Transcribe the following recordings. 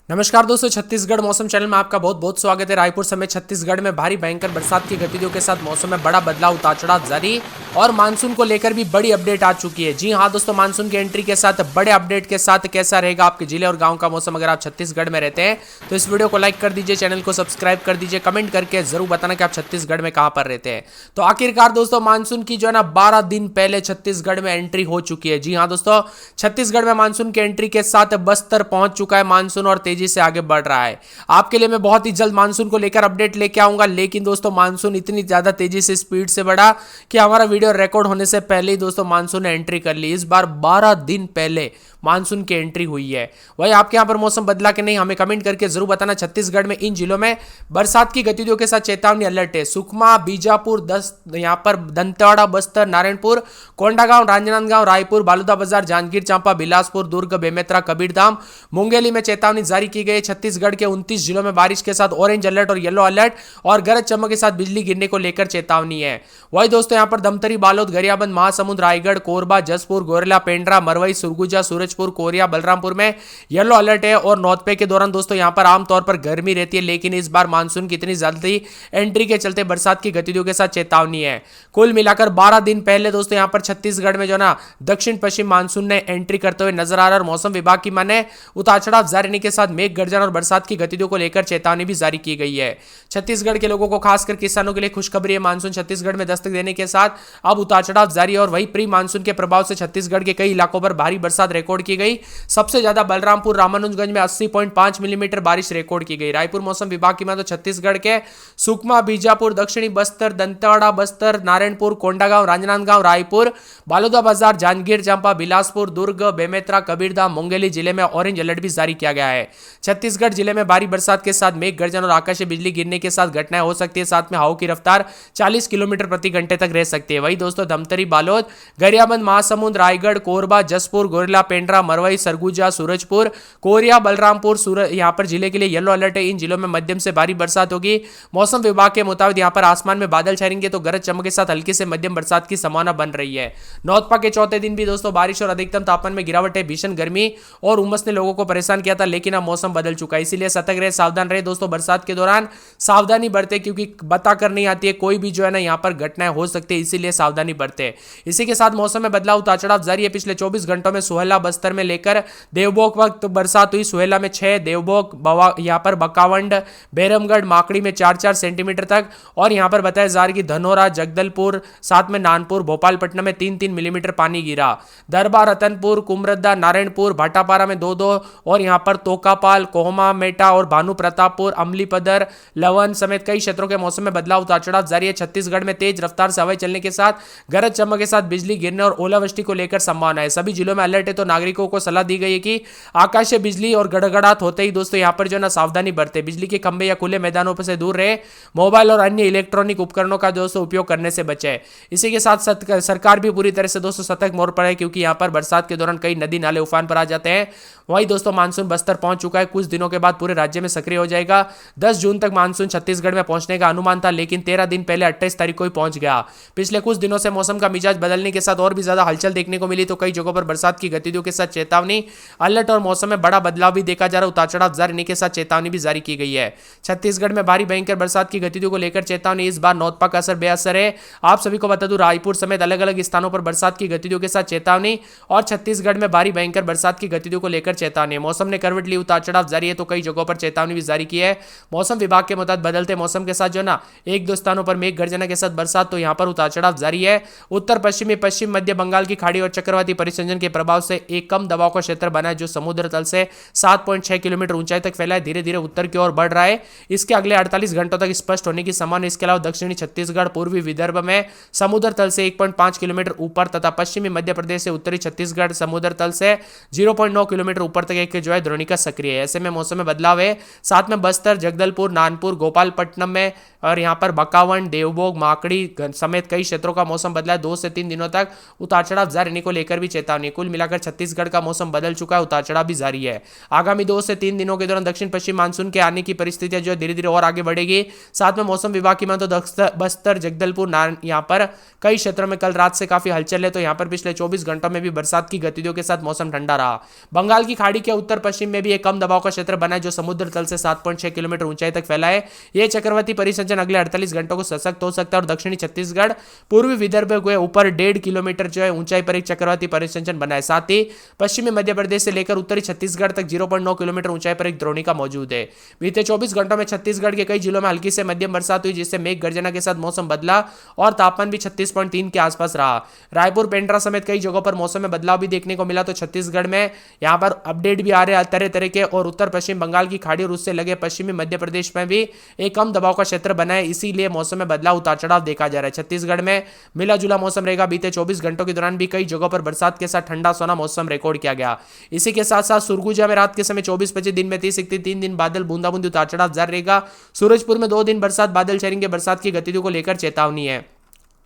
नमस्कार दोस्तों, छत्तीसगढ़ मौसम चैनल में आपका बहुत बहुत स्वागत है। रायपुर समेत छत्तीसगढ़ में भारी भयंकर बरसात की गतिविधियों के साथ मौसम में बड़ा बदलाव, उतार चढ़ाव जारी और मानसून को लेकर भी बड़ी अपडेट आ चुकी है। जी हां दोस्तों, मानसून की एंट्री के साथ बड़े अपडेट के साथ कैसा रहेगा आपके जिले और गांव का मौसम अगर आप छत्तीसगढ़ में रहते हैं तो इस वीडियो को लाइक कर दीजिए, चैनल को सब्सक्राइब कर दीजिए, कमेंट करके जरूर बताना कि आप छत्तीसगढ़ में कहां पर रहते हैं। तो आखिरकार दोस्तों मानसून की जो है ना 12 दिन पहले छत्तीसगढ़ में एंट्री हो चुकी है। जी हाँ दोस्तों, छत्तीसगढ़ में मानसून की एंट्री के साथ बस्तर पहुंच चुका है मानसून और तेजी से आगे बढ़ रहा है। आपके लिए मैं बहुत ही जल्द मानसून को लेकर अपडेट लेके आऊंगा, लेकिन दोस्तों मानसून इतनी ज्यादा तेजी से स्पीड से बढ़ा कि हमारा वीडियो रिकॉर्ड होने से पहले ही दोस्तों मानसून ने एंट्री कर ली। इस बार 12 दिन पहले मानसून की एंट्री हुई है। वही आपके यहां पर मौसम बदला कि नहीं, हमें कमेंट करके जरूर बताना। छत्तीसगढ़ में इन जिलों में बरसात की गतिविधियों के साथ चेतावनी अलर्ट है। सुकमा, बीजापुर, यहां पर दंतेवाड़ा, बस्तर, नारायणपुर, कोंडागांव, राजनांदगांव, रायपुर, बालूदा बाजार, जांजगीर चांपा, बिलासपुर, दुर्ग, बेमेतरा, कबीरधाम, मुंगेली में चेतावनी जारी की गई। छत्तीसगढ़ के 29 जिलों में बारिश के साथ ऑरेंज अलर्ट और येलो अलर्ट और गरज चमक के साथ बिजली गिरने को लेकर चेतावनी है। वही दोस्तों यहां पर धमतरी, बालोद, गरियाबंद, महासमुंद, रायगढ़, कोरबा, जसपुर, गोरेला, पेंड्रा, मरवई, सुरगुजा, सूरजपुर, कोरिया, बलरामपुर में येलो अलर्ट है। और नौतपे के दौरान दोस्तों यहां पर आमतौर पर गर्मी रहती है, लेकिन इस बार मानसून की इतनी जल्दी एंट्री के चलते बरसात की गतिविधियों के साथ चेतावनी है। कुल मिलाकर 12 दिन पहले दोस्तों यहां पर छत्तीसगढ़ में जो ना दक्षिण पश्चिम मानसून ने एंट्री करते हुए नजर आ रहा है। और मौसम विभाग की माने उतार चढ़ाव जारी रहने के साथ मेघ गर्जन और बरसात की गतिविधियों को लेकर चेतावनी भी जारी की गई है। छत्तीसगढ़ के लोगों को खासकर किसानों के लिए खुशखबरी है। मानसून छत्तीसगढ़ में दस्तक देने के साथ अब उतार चढ़ाव जारी है और वही प्री मानसून के प्रभाव से छत्तीसगढ़ के कई इलाकों पर भारी बरसात रिकॉर्ड की गई। सबसे ज्यादा बलरामपुर, रामानुजगंज में 80.5 मिलीमीटर बारिश रिकॉर्ड की गई। रायपुर मौसम विभाग की माने तो छत्तीसगढ़ के सुकमा, बीजापुर, दक्षिणी बस्तर, दंतेवाड़ा, बस्तर, नारायणपुर, कोंडागांव, राजनांदगांव, रायपुर, बालोदा बाजार, जांजगीर चांपा, बिलासपुर, दुर्ग, बेमेतरा, कबीरधाम, मुंगेली जिले में ऑरेंज अलर्ट भी जारी किया गया है। छत्तीसगढ़ जिले में भारी बरसात के साथ मेघ गर्जन और आकाशीय बिजली गिरने के साथ घटनाएं हो सकती है। साथ में हवा की रफ्तार 40 किलोमीटर प्रति घंटे तक रह सकती है। वही दोस्तों धमतरी, बालोद, गरियाबंद, महासमुंद, रायगढ़, कोरबा, जसपुर, गोरेला, पेंड्रा, मरवई, सरगुजा, सूरजपुर, कोरिया, बलरामपुर, यहां पर जिले के लिए येलो अलर्ट है। इन जिलों में मध्यम से भारी बरसात होगी। मौसम विभाग के मुताबिक यहां पर आसमान में बादल छाएंगे तो गरज चमक के साथ हल्की से मध्यम बरसात की संभावना बन रही है। नौतपा के चौथे दिन भी दोस्तों बारिश और अधिकतम तापमान में गिरावट है। भीषण गर्मी और उमस ने लोगों को परेशान किया था, लेकिन अब मौसम बदल चुका है, इसीलिए सतर्क रहे, सावधान रहे दोस्तों। बरसात के दौरान सावधानी बरते, क्योंकि बता कर नहीं आती है, कोई भी जो है ना यहाँ पर घटनाएं हो सकती है, इसीलिए सावधानी बरते। इसी के साथ मौसम में बदलाव, उतार चढ़ाव जारी है। पिछले 24 घंटों में सोहला, बस्तर में लेकर देवभोग वक्त बरसात हुई। सोहला में 6, देवभोग, यहाँ पर बकावंड, बैरमगढ़, माकड़ी में 4-4 सेंटीमीटर तक और यहाँ पर बताया जा रहा है कि धनोरा, जगदलपुर, साथ में नानपुर, भोपालपट्टनम में 3-3 मिलीमीटर पानी गिरा। दरबा, रतनपुर, कुमरद्दा, नारायणपुर, भाटापारा में 2-2 और यहाँ पर तोकापाल, कोहमा, मेटा और भानु प्रतापपुर, अमलीपदर, लवन समेत कई क्षेत्रों के मौसम में बदलाव, उतार चढ़ाव जारी है। छत्तीसगढ़ में तेज रफ्तार से हवाएं चलने के साथ गरज चमक के साथ बिजली गिरने और ओलावृष्टि को लेकर संभावना है। सभी जिलों में अलर्ट है, तो नागरिकों को सलाह दी गई है कि आकाशीय बिजली और गड़गड़ाहट होते ही दोस्तों यहाँ पर जो ना सावधानी बरते, बिजली के खंभे या खुले मैदानों पर से दूर रहे, मोबाइल और अन्य इलेक्ट्रॉनिक उपकरणों का दोस्तों उपयोग करने से बचे। इसी के साथ सरकार भी पूरी तरह से दोस्तों सतर्क मोड पर है, क्योंकि यहाँ पर बरसात के दौरान कई नदी नाले उफान पर आ जाते हैं। वही दोस्तों मानसून बस्तर पहुंच चुका है, कुछ दिनों के बाद पूरे राज्य में सक्रिय हो जाएगा। 10 जून तक मानसून छत्तीसगढ़ में पहुंचने का अनुमान था, लेकिन 13 दिन पहले 28 तारीख को ही पहुंच गया। पिछले कुछ दिनों से मौसम का मिजाज बदलने के साथ और भी ज्यादा हलचल देखने को मिली, तो कई जगहों पर बरसात की गतिविधियों के साथ चेतावनी अलर्ट और मौसम में बड़ा बदलाव भी देखा जा रहा है। उतार चढ़ाव जारी रहने के साथ चेतावनी भी जारी की गई है। छत्तीसगढ़ में भारी भयंकर बरसात की गतिविधियों को लेकर चेतावनी। इस बार नौतपा का असर बेअसर है। आप सभी को बता दूं, रायपुर समेत अलग अलग स्थानों पर बरसात की गतिविधियों के साथ चेतावनी और छत्तीसगढ़ में भारी भयंकर बरसात की गतिविधियों को लेकर चेतावनी। मौसम ने करवट ली, उतार चढ़ाव जारी है, तो कई जगहों पर चेतावनी भी जारी की है। मौसम विभाग के मुताबिक बदलते मौसम के साथ जो ना 1-2 स्थानों पर मेघ गर्जना के साथ बरसात, तो यहां पर उतार चढ़ाव जारी है। उत्तर पश्चिमी, पश्चिम मध्य बंगाल की खाड़ी और चक्रवाती परिसंचरण के प्रभाव से एक कम दबाव का क्षेत्र बना है, जो समुद्र तल से 7.6 किलोमीटर ऊंचाई तक फैला है, धीरे धीरे उत्तर की ओर बढ़ रहा है। इसके अगले 48 घंटों तक स्पष्ट होने की संभावना। इसके अलावा दक्षिणी छत्तीसगढ़, पूर्वी विदर्भ में समुद्र तल से 1.5 किलोमीटर ऊपर तथा पश्चिमी मध्य प्रदेश से उत्तरी छत्तीसगढ़ समुद्र तल से 0.9 किलोमीटर ऊपर तक एक जो है द्रोणिका सक्रिय है। ऐसे में मौसम में बदलाव है। साथ में बस्तर, जगदलपुर, नानपुर, गोपालपट्टनम में और यहाँ पर बकावंड, देवभोग, माकड़ी समेत कई क्षेत्रों का मौसम बदला है। 2 से 3 दिनों तक उतार चढ़ाव जारी रहने को लेकर भी चेतावनी। कुल मिलाकर छत्तीसगढ़ का मौसम बदल चुका है, उतार चढ़ाव भी जारी है। आगामी 2 से 3 दिनों के दौरान दक्षिण पश्चिम मानसून के आने की परिस्थितियां जो धीरे धीरे और आगे बढ़ेगी। साथ में मौसम विभाग की माने तो बस्तर, जगदलपुर, यहाँ पर कई क्षेत्रों में कल रात से काफी हलचल है, तो यहाँ पर पिछले 24 घंटों में भी बरसात की गतिविधियों के साथ मौसम ठंडा रहा। बंगाल की खाड़ी के उत्तर पश्चिम में भी एक कम कम दबाव का क्षेत्र बना है जो समुद्र तल से 7.6 किलोमीटर ऊंचाई तक फैला है। यह चक्रवाती परिसंचन अगले 48 घंटों को सशक्त हो सकता है और दक्षिणी छत्तीसगढ़ पूर्वी विदर्भ के ऊपर 1.5 किलोमीटर जो है ऊंचाई पर एक चक्रवाती परिसंचन बना है। साथ ही पश्चिमी मध्य प्रदेश से लेकर उत्तरी छत्तीसगढ़ तक 0.9 किलोमीटर ऊंचाई पर एक द्रोणिका मौजूद है। बीते 24 घंटों में छत्तीसगढ़ के कई जिलों में हल्की से मध्यम बरसात हुई जिससे मेघ गर्जना के साथ मौसम बदला और तापमान भी 36.3 के आसपास रहा। रायपुर, पेंड्रा समेत कई जगहों पर मौसम में बदलाव भी देखने को मिला। तो छत्तीसगढ़ में यहां पर अपडेट भी आ रहे हैं तरह तरह के, और उत्तर पश्चिम बंगाल की खाड़ी और उससे लगे पश्चिमी मध्य प्रदेश में भी एक कम दबाव का क्षेत्र बना है, इसीलिए मौसम में बदलाव उतार चढ़ाव देखा जा रहा है। छत्तीसगढ़ में मिला जुला मौसम रहेगा। बीते 24 घंटों के दौरान भी कई जगहों पर बरसात के साथ ठंडा सोना मौसम रिकॉर्ड किया गया। इसी के साथ साथ सुरगुजा में रात के समय 24-25, दिन में 30-31, 3 दिन बादल बूंदाबूंदी उतार चढ़ाव जारी रहेगा। सूरजपुर में 2 दिन बरसात बादल छाएंगे। बरसात की गतिविधियों को लेकर चेतावनी है।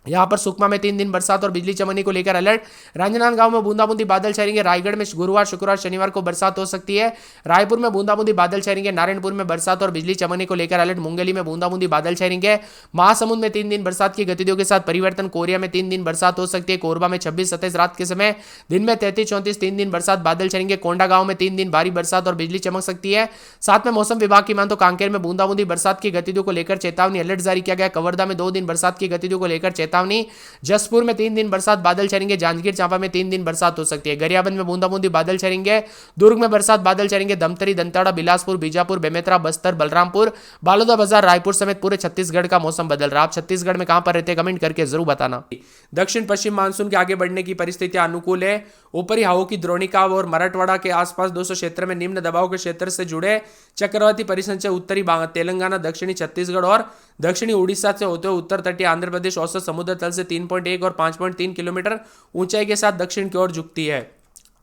यहां पर सुकमा में 3 दिन बरसात और बिजली चमकने को लेकर अलर्ट। राजनांदगांव में बूंदाबूंदी बादल छाएंगे। रायगढ़ में गुरुवार, शुक्रवार, शनिवार को बरसात हो सकती है। रायपुर में बूंदाबूंदी बादल छाएंगे। नारायणपुर में बरसात और बिजली चमकने को लेकर अलर्ट। मुंगेली में बूंदाबूंदी बादल छाएंगे। महासमुंद में 3 दिन बरसात की गतिविधियों के साथ परिवर्तन। कोरिया में 3 दिन बरसात हो सकती है। कोरबा में 26-27 रात के समय, दिन में 33-34, 3 दिन बरसात बादल छाएंगे। कोंडागांव में 3 दिन भारी बरसात और बिजली चमक सकती है। साथ में मौसम विभाग की मान तो कांकेर में बूंदाबूंदी बरसात की गतिविधियों को लेकर चेतावनी अलर्ट जारी किया गया। कवर्धा में 2 दिन बरसात की गतिविधियों को लेकर चेतावनी। जसपुर में 3 दिन बरसात बादल छाएंगे। जांजगीर चांपा में 3 दिन बरसात हो सकती है। गरियाबंद में बूंदाबूंदी बादल छाएंगे। दुर्ग में बरसात बादल छाएंगे। दमतरी, दंतेवाड़ा, बिलासपुर, बीजापुर, बेमेतरा, बस्तर, बलरामपुर, बालोदाबाजार, रायपुर समेत पूरे छत्तीसगढ़ का मौसम बदल रहा है। आप छत्तीसगढ़ में कहां पर रहते हैं कमेंट करके जरूर बताना। दक्षिण पश्चिम मानसून के आगे बढ़ने की परिस्थितियां अनुकूल है। ऊपरी हवाओं की द्रोणिका और मराठवाड़ा के आसपास 200 क्षेत्र में निम्न दबाव के क्षेत्र से जुड़े चक्रवाती परिसंचय उत्तरी तेलंगाना, दक्षिणी छत्तीसगढ़ और दक्षिणी उड़ीसा से होते हुए उत्तर तटीय आंध्र प्रदेश औसत समुद्र तल से 3.1 और 5.3 किलोमीटर ऊंचाई के साथ दक्षिण की ओर झुकती है।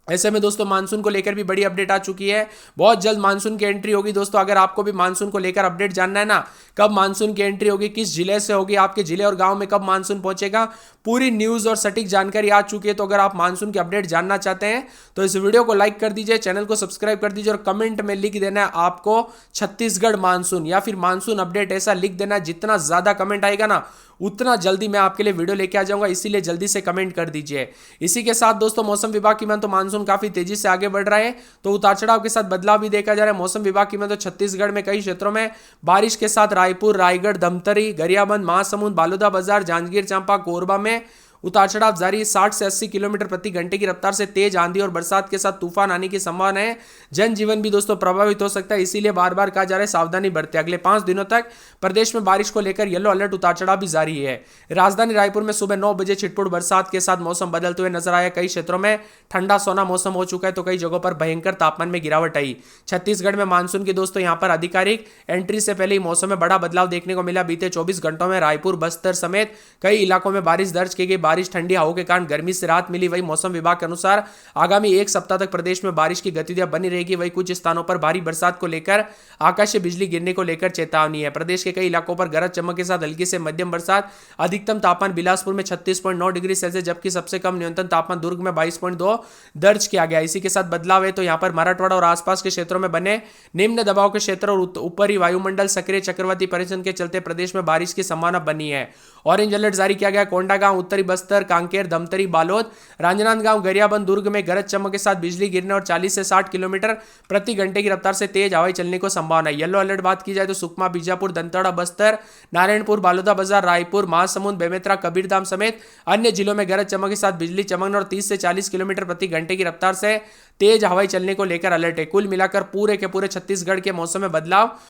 ऐसे में दोस्तों मानसून को लेकर भी बड़ी अपडेट आ चुकी है। बहुत जल्द मानसून की एंट्री होगी। दोस्तों अगर आपको भी मानसून को लेकर अपडेट जानना है ना, कब मानसून की एंट्री होगी, किस जिले से होगी, आपके जिले और गांव में कब मानसून पहुंचेगा, पूरी न्यूज और सटीक जानकारी आ चुकी है। तो अगर आप मानसून की अपडेट जानना चाहते हैं तो इस वीडियो को लाइक कर दीजिए, चैनल को सब्सक्राइब कर दीजिए और कमेंट में लिख देना है आपको छत्तीसगढ़ मानसून या फिर मानसून अपडेट, ऐसा लिख देना। जितना ज्यादा कमेंट आएगा ना उतना जल्दी मैं आपके लिए वीडियो लेके आ जाऊंगा, इसीलिए जल्दी से कमेंट कर दीजिए। इसी के साथ दोस्तों मौसम विभाग की मान तो मानसून काफी तेजी से आगे बढ़ रहा है, तो उतार चढ़ाव के साथ बदलाव भी देखा जा रहा है। मौसम विभाग की मान तो छत्तीसगढ़ में कई क्षेत्रों में बारिश के साथ रायपुर, रायगढ़, धमतरी, गरियाबंद, महासमुंद, बालोदाबाजार, जांजगीर चांपा, कोरबा में उतार चढ़ाव जारी। 60 से 80 किलोमीटर प्रति घंटे की रफ्तार से तेज आंधी और बरसात के साथ तूफान आने की संभावना है। जनजीवन भी दोस्तों प्रभावित हो सकता है, इसीलिए बार बार कहा जा रहा है सावधानी बरतें। अगले 5 दिनों तक प्रदेश में बारिश को लेकर येलो अलर्ट, उतार चढ़ाव भी जारी है। राजधानी रायपुर में सुबह 9 बजे छिटपुट बरसात के साथ मौसम बदलते हुए नजर आया। कई क्षेत्रों में ठंडा सोना मौसम हो चुका है, तो कई जगहों पर भयंकर तापमान में गिरावट आई। छत्तीसगढ़ में मानसून की दोस्तों यहां पर आधिकारिक एंट्री से पहले ही मौसम में बड़ा बदलाव देखने को मिला। बीते 24 घंटों में रायपुर, बस्तर समेत कई इलाकों में बारिश दर्ज की गई। बारिश, ठंडी हवाओं के कारण गर्मी से राहत मिली। वही मौसम विभाग के अनुसार आगामी 1 सप्ताह तक प्रदेश में बारिश की गतिविधियां बनी रहेगी। वही कुछ स्थानों पर भारी बरसात को लेकर आकाशीय बिजली गिरने को लेकर चेतावनी है। प्रदेश के कई इलाकों पर गरज चमक के साथ हल्की से मध्यम बरसात। अधिकतम तापमान बिलासपुर में 36.9 डिग्री सेल्सियस, जबकि सबसे कम न्यूनतम तापमान दुर्ग में 22.2 दर्ज किया गया। इसी के साथ बदलाव है तो यहां पर मराठवाड़ा और आसपास के क्षेत्रों में बने निम्न दबाव के क्षेत्र और ऊपरी वायुमंडल सक्रिय चक्रवाती परिसंचरण के चलते प्रदेश में बारिश की संभावना बनी है। ऑरेंज अलर्ट जारी किया गया। कोंडागांव, उत्तरी बस्तर, कांकेर, धमतरी, बालोद, राजनांदगांव, गरियाबंद, दुर्ग में गरज चमक के साथ बिजली गिरने और 40 से 60 किलोमीटर प्रति घंटे की रफ्तार से तेज हवाएं चलने को संभावना है। येलो अलर्ट बात की जाए तो सुकमा, बीजापुर, दंतेवाड़ा, बस्तर, नारायणपुर, बालोदाबाजार, रायपुर, महासमुंद, बेमेतरा, कबीरधाम समेत अन्य जिलों में गरज चमक के साथ बिजली चमकने और 30 से 40 किलोमीटर प्रति घंटे की रफ्तार से तेज हवाएं चलने को लेकर अलर्ट है। कुल मिलाकर पूरे के पूरे छत्तीसगढ़ के मौसम में बदलाव